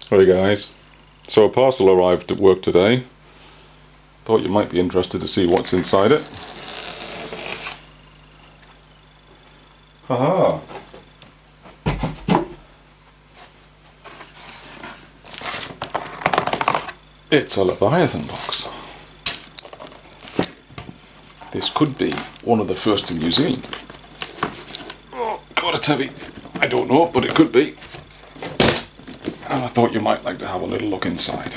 Hey guys, so a parcel arrived at work today. Thought you might be interested to see what's inside it. Haha! It's a Leviathan box. This could be one of the first in New Zealand. Oh god, it's heavy. I don't know, but it could be. And I thought you might like to have a little look inside.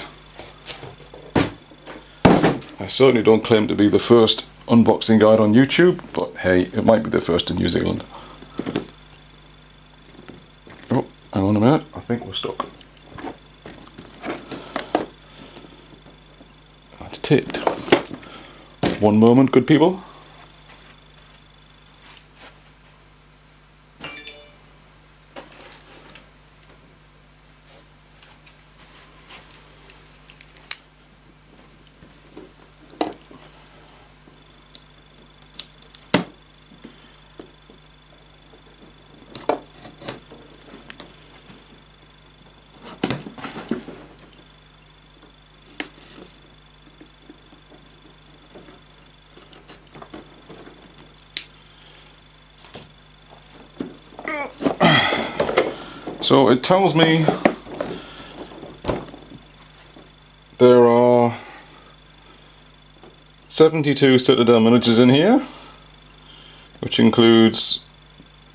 I certainly don't claim to be the first unboxing guide on YouTube, but hey, it might be the first in New Zealand. Oh, hang on a minute, I think we're stuck. That's taped. One moment, good people. So it tells me there are 72 Citadel miniatures in here, which includes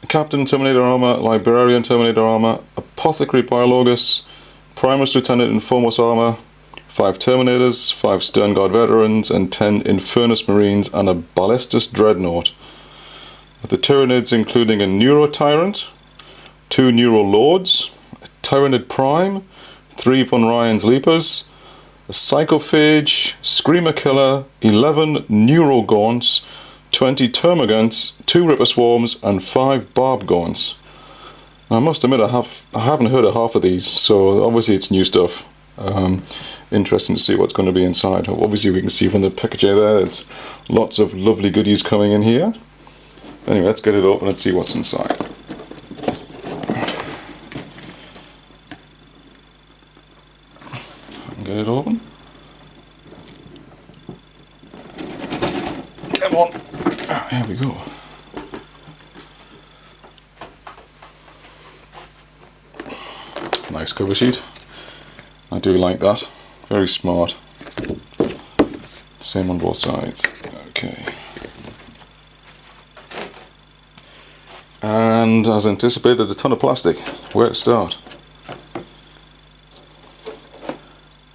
Captain Terminator armor, Librarian Terminator armor, Apothecary Biologus, Primus Lieutenant in Foremost armor, 5 Terminators, 5 Stern Guard veterans, and 10 Infernus Marines, and a Ballistus Dreadnought. With the Tyranids including a Neuro Tyrant, 2 Neuro Lords, a Tyranid Prime, 3 Von Ryan's Leapers, a Psychophage, Screamer Killer, 11 Neuro Gaunts, 20 Termagants, 2 Ripper Swarms, and 5 Barb Gaunts. I must admit I haven't heard of half of these, so obviously it's new stuff. Interesting to see what's going to be inside. Obviously we can see from the packaging there, there's lots of lovely goodies coming in here. Anyway, let's get it open and see what's inside. Get it open. Come on. Here we go. Nice cover sheet. I do like that. Very smart. Same on both sides. Okay. And as anticipated, a ton of plastic. Where to start?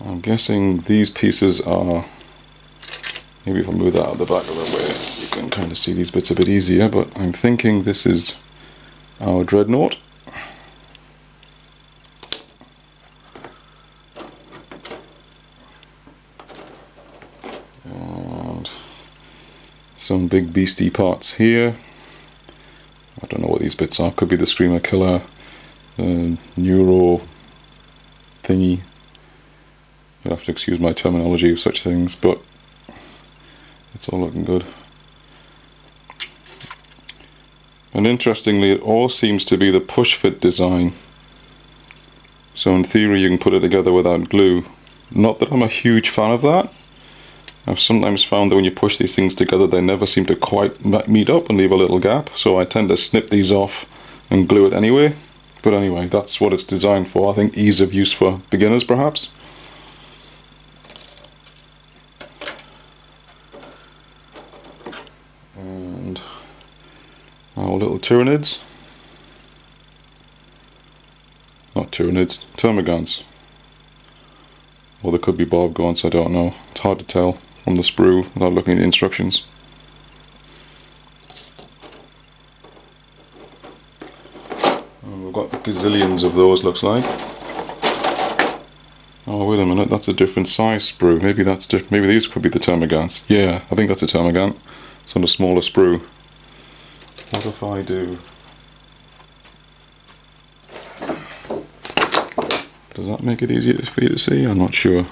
I'm guessing these pieces are, maybe if I move that out the back of the way, you can kind of see these bits a bit easier, but I'm thinking this is our Dreadnought. And some big beastie parts here. I don't know what these bits are, could be the Screamer Killer, Neuro thingy. You'll have to excuse my terminology of such things, but it's all looking good. And interestingly, it all seems to be the push fit design. So in theory you can put it together without glue. Not that I'm a huge fan of that. I've sometimes found that when you push these things together they never seem to quite meet up and leave a little gap, so I tend to snip these off and glue it anyway. But anyway, that's what it's designed for. I think ease of use for beginners perhaps. And our little Tyranids. Not Tyranids, Termagants. Or there could be Barb Gaunts, I don't know. It's hard to tell from the sprue without looking at the instructions. And we've got gazillions of those, looks like. Oh wait a minute, that's a different size sprue. Maybe that's different. Maybe these could be the Termagants. Yeah, I think that's a Termagant. It's on a smaller sprue. What if I do? Does that make it easier for you to see? I'm not sure.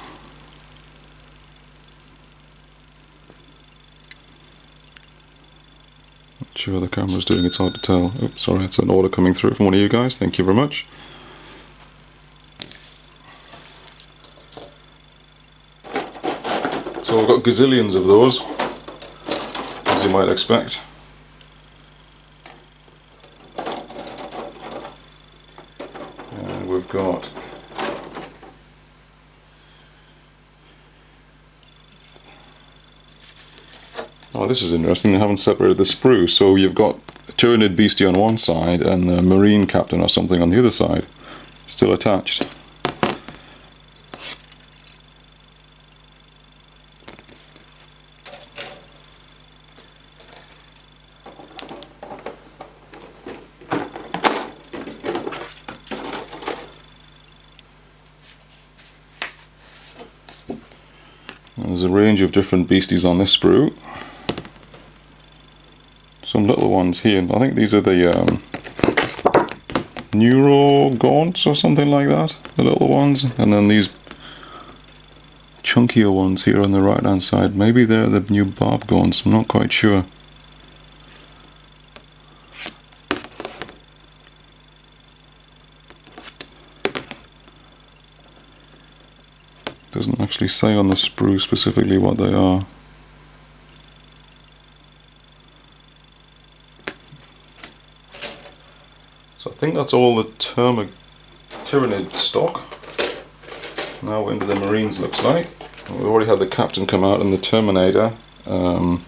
Not sure the camera's doing, it's hard to tell. Oops, sorry, it's an order coming through from one of you guys. Thank you very much. got gazillions of those, as you might expect. And we've got oh, this is interesting, they haven't separated the sprue, so you've got a Tyranid beastie on one side and the Marine Captain or something on the other side, still attached. There's a range of different beasties on this sprue. Some little ones here. I think these are the Neuro Gaunts or something like that, the little ones. And then these chunkier ones here on the right hand side. Maybe they're the new Barb Gaunts, I'm not quite sure. Doesn't actually say on the sprue specifically what they are. So I think that's all the Tyranid stock. Now we're into the Marines, looks like. We already had the Captain come out and the Terminator. Not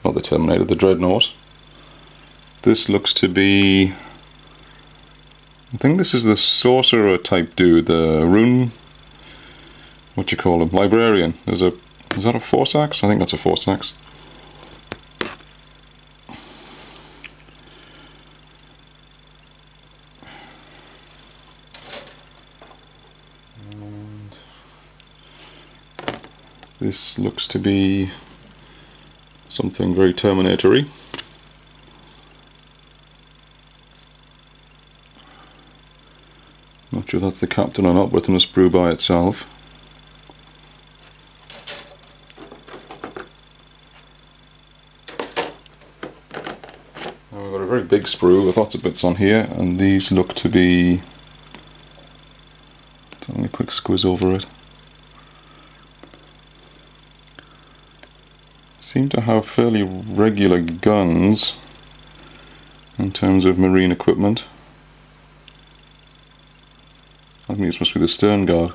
the Terminator, the Dreadnought. This looks to be... I think this is the Sorcerer type dude, the Rune... what do you call him? Librarian. Is that a Force Axe? I think that's a Force Axe. And this looks to be something very Terminator-y. Not sure that's the Captain or not, but in a sprue by itself. We've got a very big sprue with lots of bits on here, and these look to be... Let me quick squiz over it. Seem to have fairly regular guns in terms of marine equipment. I think this must be the stern guard,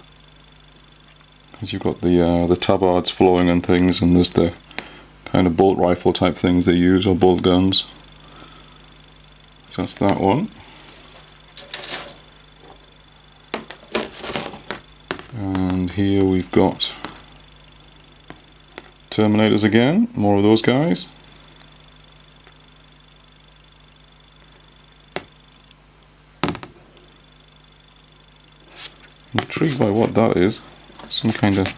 because you've got the tabards flowing and things, and there's the kind of bolt rifle type things they use, or bolt guns. So that's that one. And here we've got Terminators again, more of those guys. I'm intrigued by what that is. Some kind of...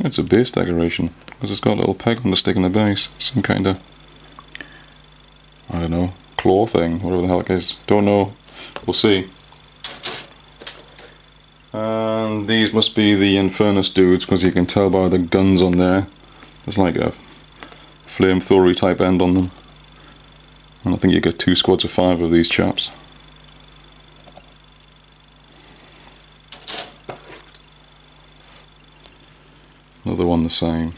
It's a base decoration, because it's got a little peg on the stick in the base. Some kind of... I don't know, claw thing, whatever the hell it is. Don't know. We'll see. And these must be the Infernus dudes, because you can tell by the guns on there. There's like a flamethrower type end on them. And I think you get 2 squads of 5 of these chaps. Another one the same.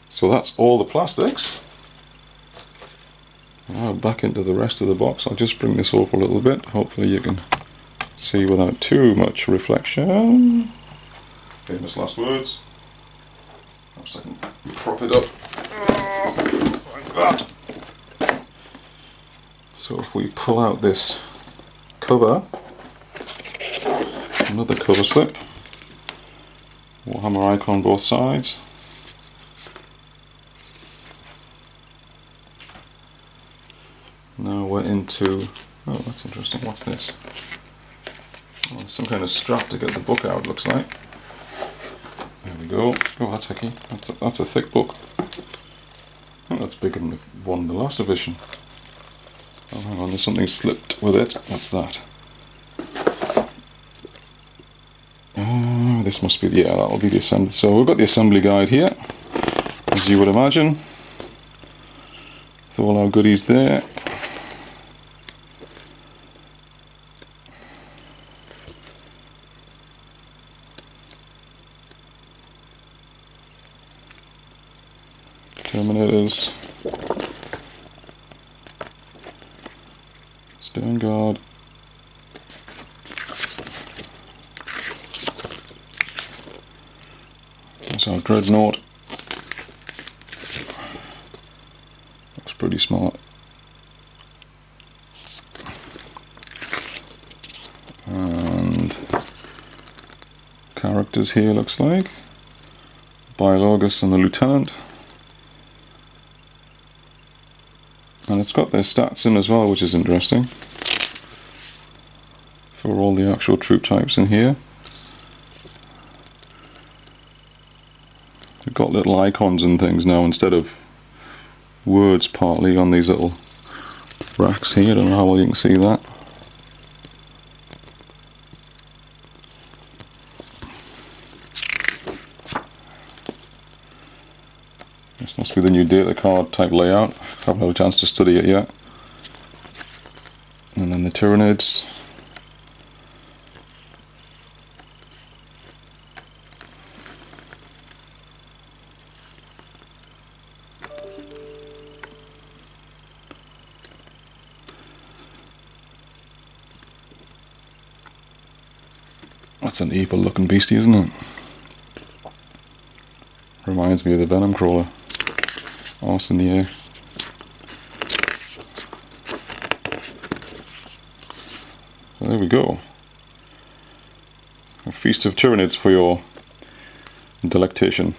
So that's all the plastics. Now back into the rest of the box. I'll just bring this over a little bit. Hopefully you can see without too much reflection. Famous last words. Perhaps I can prop it up like that. So if we pull out this cover, another cover slip, Warhammer icon both sides. Now we're into, oh that's interesting, what's this? Oh, some kind of strap to get the book out, looks like. There we go. Oh, that's hecky. That's a thick book. I think that's bigger than the one in the last edition. Oh, hang on, there's something slipped with it. What's that? This must be the, yeah, that'll be the assembly. So we've got the assembly guide here, as you would imagine, with all our goodies there. Terminators. Stern guard. That's our dreadnought. Looks pretty smart. And characters here looks like Biologus and the Lieutenant. And it's got their stats in as well, which is interesting. For all the actual troop types in here. They've got little icons and things now instead of words partly on these little racks here. I don't know how well you can see that. This must be the new data card type layout. I haven't had a chance to study it yet. And then the Tyranids. That's an evil looking beastie, isn't it? Reminds me of the Venom Crawler. Arse in the air. So there we go. A feast of Tyranids for your delectation.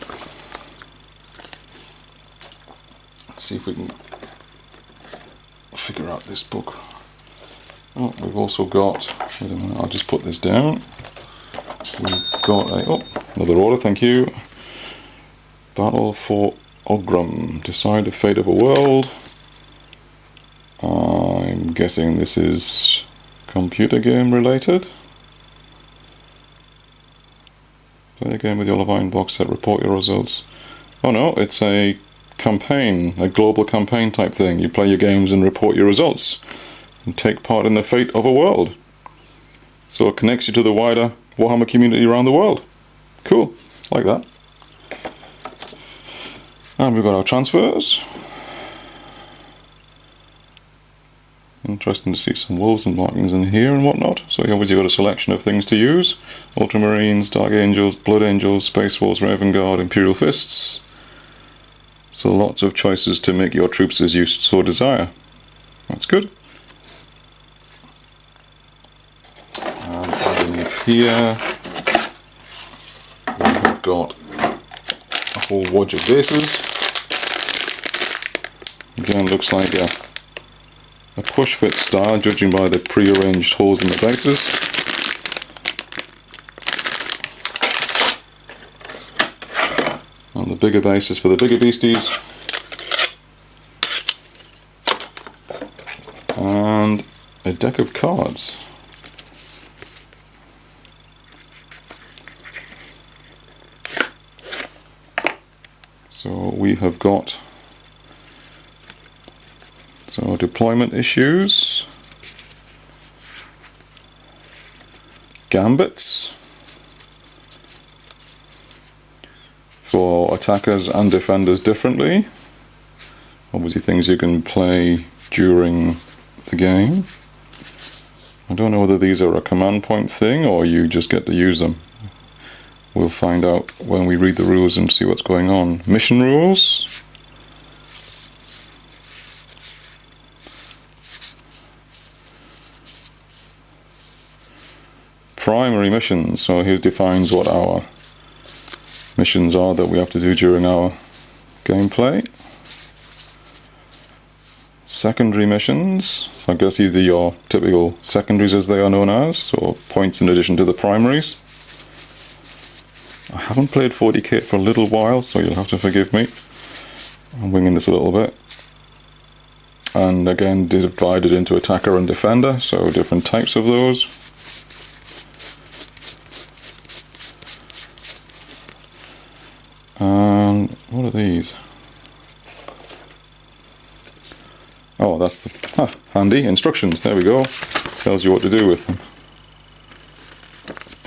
Let's see if we can figure out this book. Oh, we've also got, wait a minute, I'll just put this down. We've got a, oh, another order, thank you. Battle for Ogrum. Decide the fate of a world. I'm guessing this is computer game related. Play a game with your Leviathan box set, report your results. Oh no, it's a campaign, a global campaign type thing. You play your games and report your results. And take part in the fate of a world. So it connects you to the wider Warhammer community around the world. Cool, like that. And we've got our transfers. Interesting to see some wolves and markings in here and whatnot. So you obviously got a selection of things to use. Ultramarines, Dark Angels, Blood Angels, Space Wolves, Raven Guard, Imperial Fists. So lots of choices to make your troops as you so desire. That's good. And underneath here we have got a whole wodge of bases. Again, looks like a push-fit style, judging by the pre-arranged holes in the bases. And the bigger bases for the bigger beasties. And a deck of cards. So we have got deployment issues, gambits for attackers and defenders differently. Obviously things you can play during the game. I don't know whether these are a command point thing or you just get to use them. We'll find out when we read the rules and see what's going on. Mission rules. Primary missions. So here defines what our missions are that we have to do during our gameplay. Secondary missions. So I guess these are your typical secondaries as they are known as, or points in addition to the primaries. I haven't played 40k for a little while, so you'll have to forgive me. I'm winging this a little bit. And again, divided into attacker and defender, so different types of those. And what are these? Oh, that's the handy instructions. There we go. Tells you what to do with them.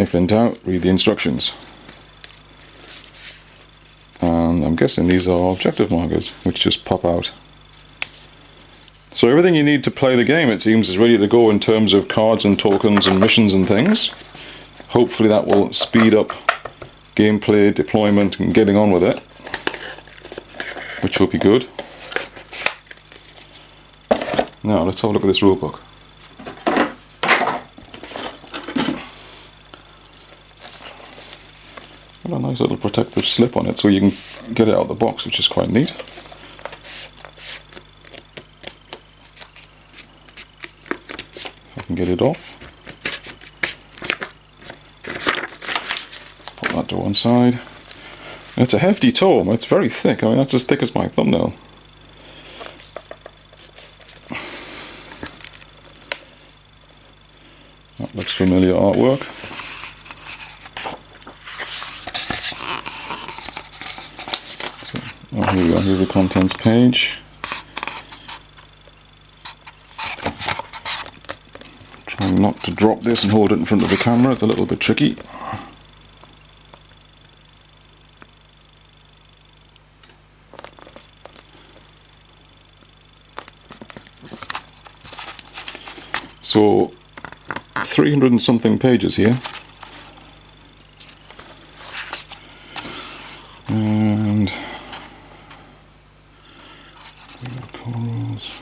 If in doubt, read the instructions. And and I'm guessing these are objective markers which just pop out. So everything you need to play the game, it seems, is ready to go in terms of cards and tokens and missions and things. Hopefully that will speed up gameplay, deployment, and getting on with it, which will be good. Now let's have a look at this rulebook. Got a nice little protective slip on it so you can get it out of the box, which is quite neat. If I can get it off. Put that to one side. It's a hefty tome, it's very thick. I mean, that's as thick as my thumbnail. That looks familiar artwork. Oh, here we go, here's the contents page. Trying not to drop this and hold it in front of the camera, it's a little bit tricky. So 300 and something pages here, and corals.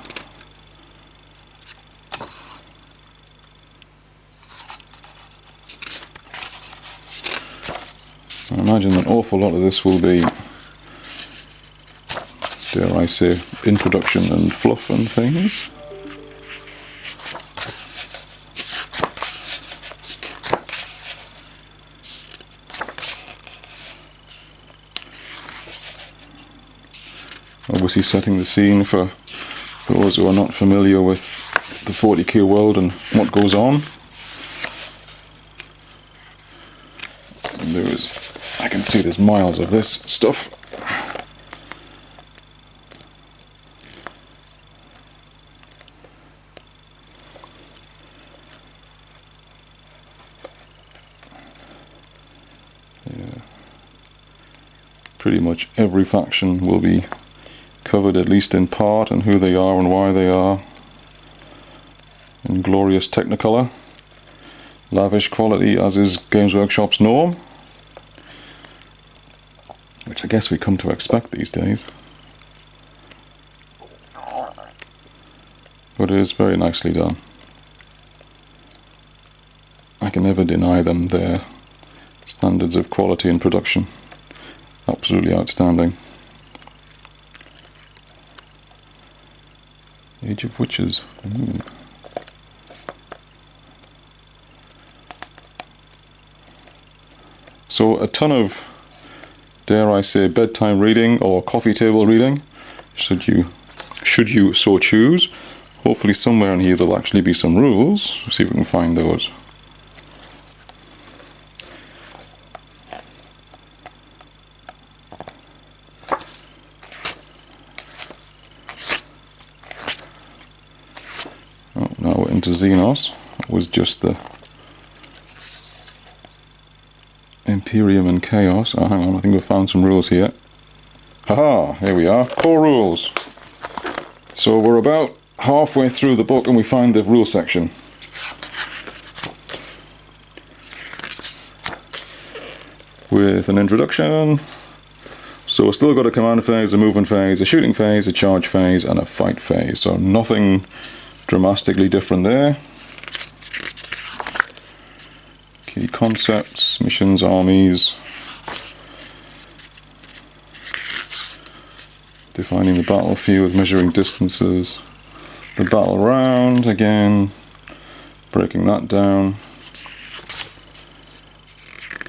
I imagine an awful lot of this will be, dare I say, introduction and fluff and things. Obviously setting the scene for those who are not familiar with the 40k world and what goes on. And I can see there's miles of this stuff. Yeah. Pretty much every faction will be covered, at least in part, and who they are and why they are, in glorious Technicolor, lavish quality as is Games Workshop's norm, which I guess we come to expect these days, but it is very nicely done. I can never deny them their standards of quality and production. Absolutely outstanding. Age of Witches. Ooh. So a ton of, dare I say, bedtime reading or coffee table reading, should you so choose. Hopefully somewhere in here there'll actually be some rules. Let's see if we can find those. Now we're into Xenos. It was just the Imperium and Chaos. Oh, hang on, I think we've found some rules here. Haha, here we are. Core rules. So we're about halfway through the book and we find the rule section. With an introduction. So we've still got a command phase, a movement phase, a shooting phase, a charge phase, and a fight phase. So nothing dramatically different there. Key concepts, missions, armies, defining the battlefield, measuring distances, the battle round, again, breaking that down,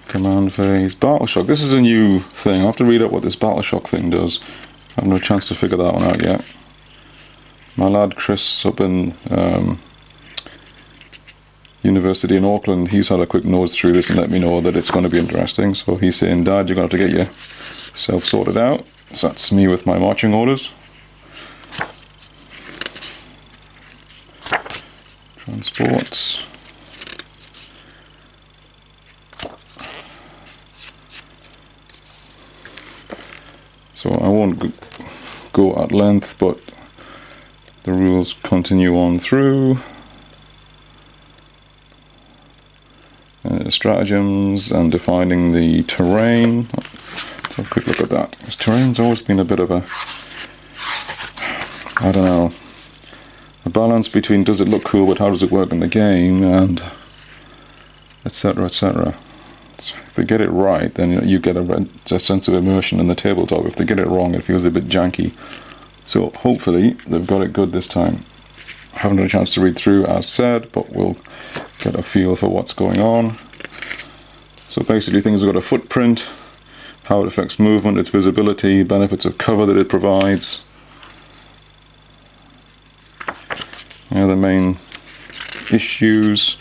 command phase, battle shock. This is a new thing. I have to read up what this battle shock thing does. I have no chance to figure that one out yet. My lad Chris up in University in Auckland, he's had a quick nose through this and let me know that it's going to be interesting. So he's saying, Dad, you're going to have to get yourself sorted out. So that's me with my marching orders. Transports. So I won't go at length, but the rules continue on through. Stratagems and defining the terrain. Let's have a quick look at that. This terrain's always been a bit of a, I don't know, a balance between does it look cool but how does it work in the game, and etc, etc. If they get it right, then you get a sense of immersion in the tabletop. If they get it wrong, it feels a bit janky. So hopefully they've got it good this time. I haven't had a chance to read through as said, but we'll get a feel for what's going on. So basically things have got a footprint, how it affects movement, its visibility, benefits of cover that it provides. The main issues.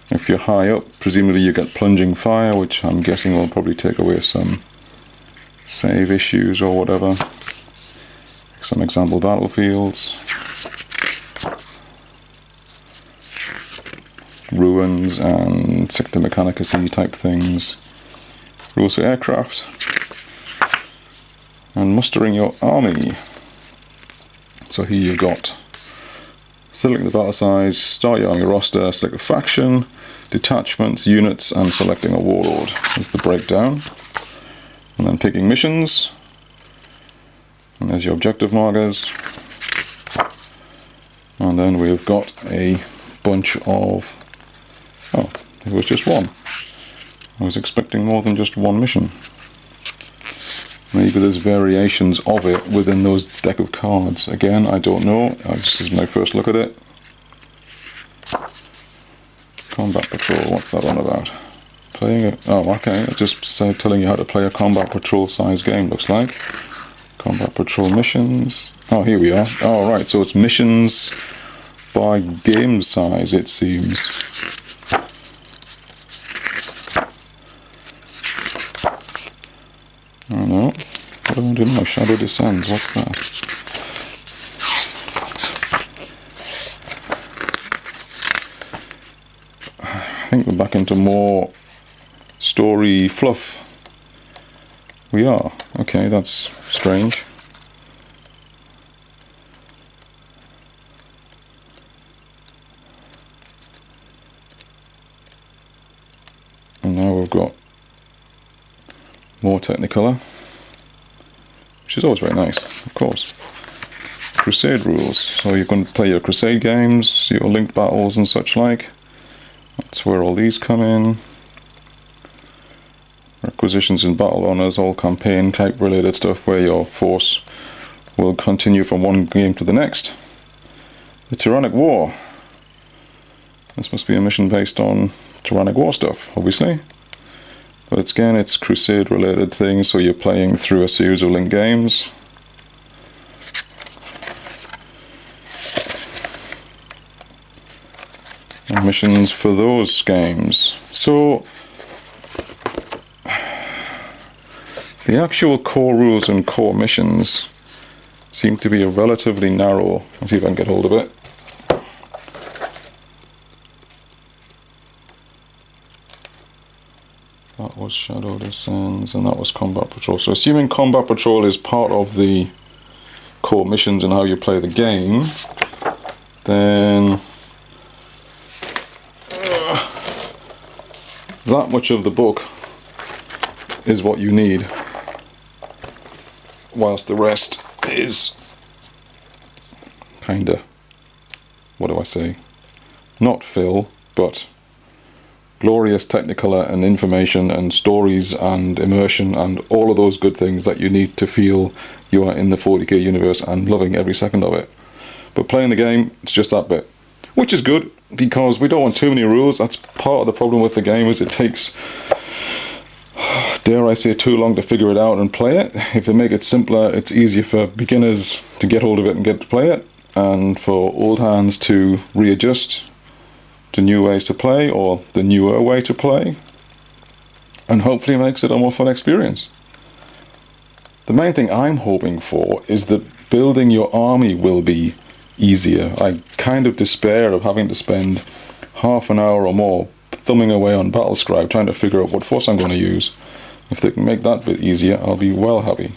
If you're high up, presumably you get plunging fire, which I'm guessing will probably take away some save issues or whatever. Some example battlefields. Ruins and sector mechanicus-y type things. Rules for aircraft. And mustering your army. So here you've got select the battle size, start your army roster, select a faction, detachments, units, and selecting a warlord. That's the breakdown. And then picking missions. And there's your objective markers. And then we've got a bunch of... oh, it was just one. I was expecting more than just one mission. Maybe there's variations of it within those deck of cards. Again, I don't know. This is my first look at it. Combat Patrol, what's that on about? Playing a... oh, okay, it just said telling you how to play a Combat Patrol size game, looks like. Combat Patrol missions. Oh, here we are. Oh, right, so it's missions by game size, it seems. Oh no, I don't know. Shadow Descends, what's that? I think we're back into more story fluff. We are. Okay, that's strange. And now we've got more Technicolor, which is always very nice, of course. Crusade rules. So you can play your Crusade games, your linked battles and such like. That's where all these come in. Requisitions and battle honours, all campaign type related stuff where your force will continue from one game to the next. The Tyrannic War. This must be a mission based on Tyrannic War stuff, obviously. But it's Crusade related things, so you're playing through a series of linked games. And missions for those games. So the actual core rules and core missions seem to be a relatively narrow. Let's see if I can get hold of it. That was Shadow Descends and that was Combat Patrol. So assuming Combat Patrol is part of the core missions and how you play the game, then that much of the book is what you need, whilst the rest is kinda, what do I say, not fill, but glorious Technicolor and information and stories and immersion and all of those good things that you need to feel you are in the 40k universe and loving every second of it. But playing the game, it's just that bit, which is good because we don't want too many rules. That's part of the problem with the game, is it takes, dare I say, too long to figure it out and play it. If they make it simpler, it's easier for beginners to get hold of it and get to play it, and for old hands to readjust to new ways to play, or the newer way to play, and hopefully makes it a more fun experience. The main thing I'm hoping for is that building your army will be easier. I kind of despair of having to spend half an hour or more thumbing away on Battlescribe trying to figure out what force I'm going to use. If they can make that bit easier, I'll be well happy.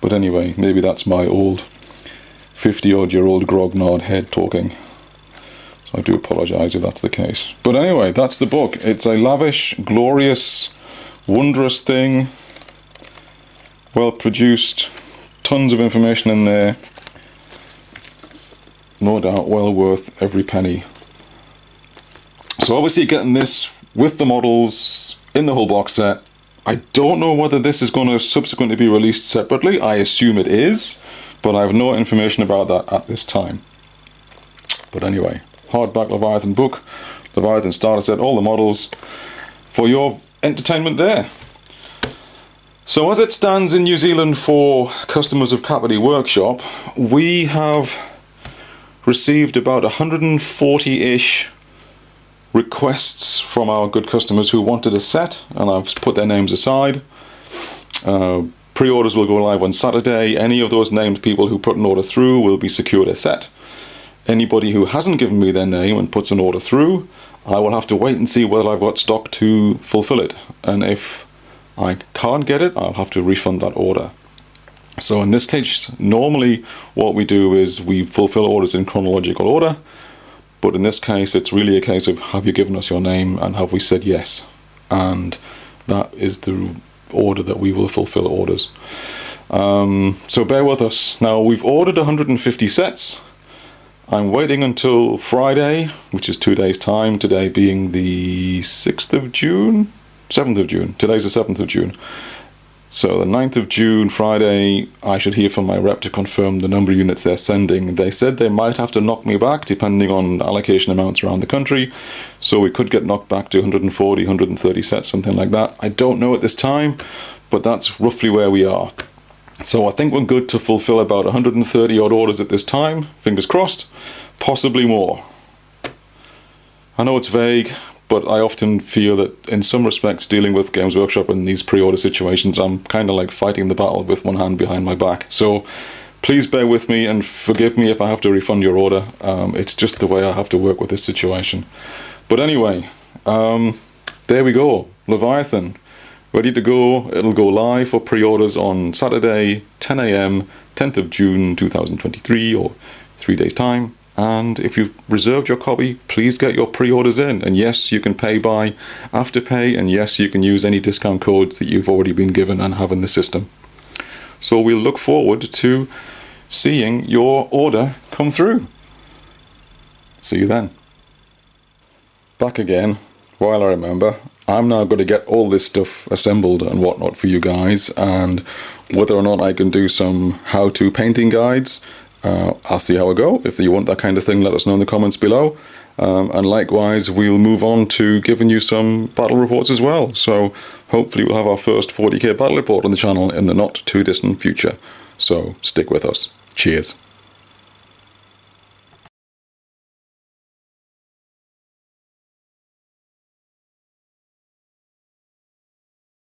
But anyway, maybe that's my old 50-odd-year-old grognard head talking. So I do apologise if that's the case. But anyway, that's the book. It's a lavish, glorious, wondrous thing. Well produced. Tons of information in there. No doubt well worth every penny. So obviously getting this with the models in the whole box set. I don't know whether this is going to subsequently be released separately. I assume it is, but I have no information about that at this time. But anyway, hardback Leviathan book, Leviathan starter set, all the models for your entertainment there. So as it stands in New Zealand for customers of Capity Workshop, we have received about 140-ish requests from our good customers who wanted a set, and I've put their names aside. Pre-orders will go live on Saturday. Any of those named people who put an order through will be secured a set. Anybody who hasn't given me their name and puts an order through, I will have to wait and see whether I've got stock to fulfill it, and if I can't get it, I'll have to refund that order. So in this case, normally what we do is we fulfill orders in chronological order, but in this case it's really a case of, have you given us your name and have we said yes? And that is the order that we will fulfill orders. So bear with us. Now, we've ordered 150 sets. I'm waiting until Friday, which is 2 days time, today being the 6th of June? 7th of June. Today's the 7th of June. So the 9th of June, Friday, I should hear from my rep to confirm the number of units they're sending. They said they might have to knock me back depending on allocation amounts around the country. So we could get knocked back to 140, 130 sets, something like that. I don't know at this time, but that's roughly where we are. So I think we're good to fulfill about 130 odd orders at this time. Fingers crossed. Possibly more. I know it's vague, but I often feel that in some respects dealing with Games Workshop in these pre-order situations, I'm kind of like fighting the battle with one hand behind my back. So please bear with me and forgive me if I have to refund your order. It's just the way I have to work with this situation. But anyway, there we go. Leviathan, ready to go. It'll go live for pre-orders on Saturday, 10 AM, 10th of June 2023, or 3 days time. And if you've reserved your copy, please get your pre-orders in. And yes, you can pay by Afterpay, and yes, you can use any discount codes that you've already been given and have in the system. So we'll look forward to seeing your order come through. See you then. Back again, while I remember, I'm now going to get all this stuff assembled and whatnot for you guys, and whether or not I can do some how-to painting guides, I'll see how I go. If you want that kind of thing, let us know in the comments below. And likewise, we'll move on to giving you some battle reports as well. So hopefully we'll have our first 40k battle report on the channel in the not too distant future. So stick with us. Cheers.